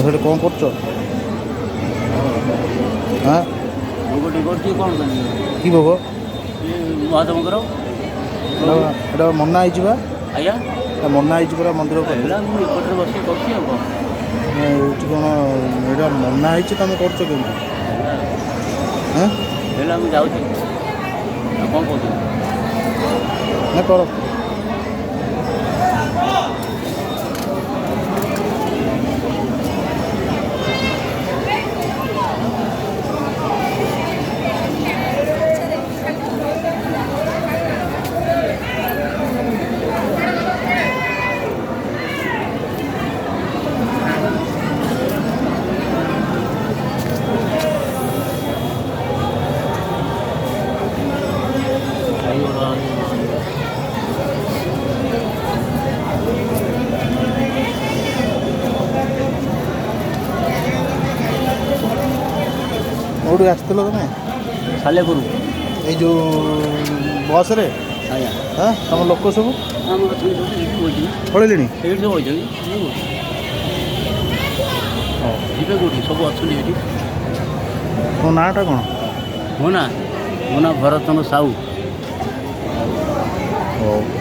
ସେଠି କ'ଣ କରୁଛ? ହଁ ଭୋଗଟି କରୁଛି କ'ଣ କରିବି? କି ଭୋଗ? ମହାଦେବଙ୍କର। ଏଇଟା ମନା ହେଇଛି ବା? ଆଜ୍ଞା ଏଇଟା ମନା ହେଇଛି ପୁରା ମନ୍ଦିର ପାଖରେ। ହେଲା ମୁଁ ଏପଟରେ ବସିକି କରୁଛି ଆଉ କ'ଣ। ଏଇଠି କ'ଣ ଏଇଟା ମନା ହେଇଛି ତୁମେ କରୁଛ କେମିତି? ହଁ ହେଲା ମୁଁ ଯାଉଛି ଆଉ କ'ଣ କହୁଥିଲି? ନା କର। କେଉଁଠୁ ଆସିଥିଲ ତୁମେ? ସାଲେପୁର। ଏଇ ଯେଉଁ ବସ୍ରେ? ଆଜ୍ଞା ହଁ ତୁମ ଲୋକ ସବୁ ଆମର ଅଛନ୍ତି ସବୁ ଏଇଠି ବଇଛନ୍ତି। ପଳେଇଲେଣି? ଏଇଠି ସବୁ ବଇଛନ୍ତି। ଯିବେ କେଉଁଠି? ସବୁ ଅଛନ୍ତି ଏଇଠି। ତମ ନାଁଟା କ'ଣ? ମୋ ନାଁ ଭରତଚନ୍ଦ୍ର ସାହୁ। ହଉ।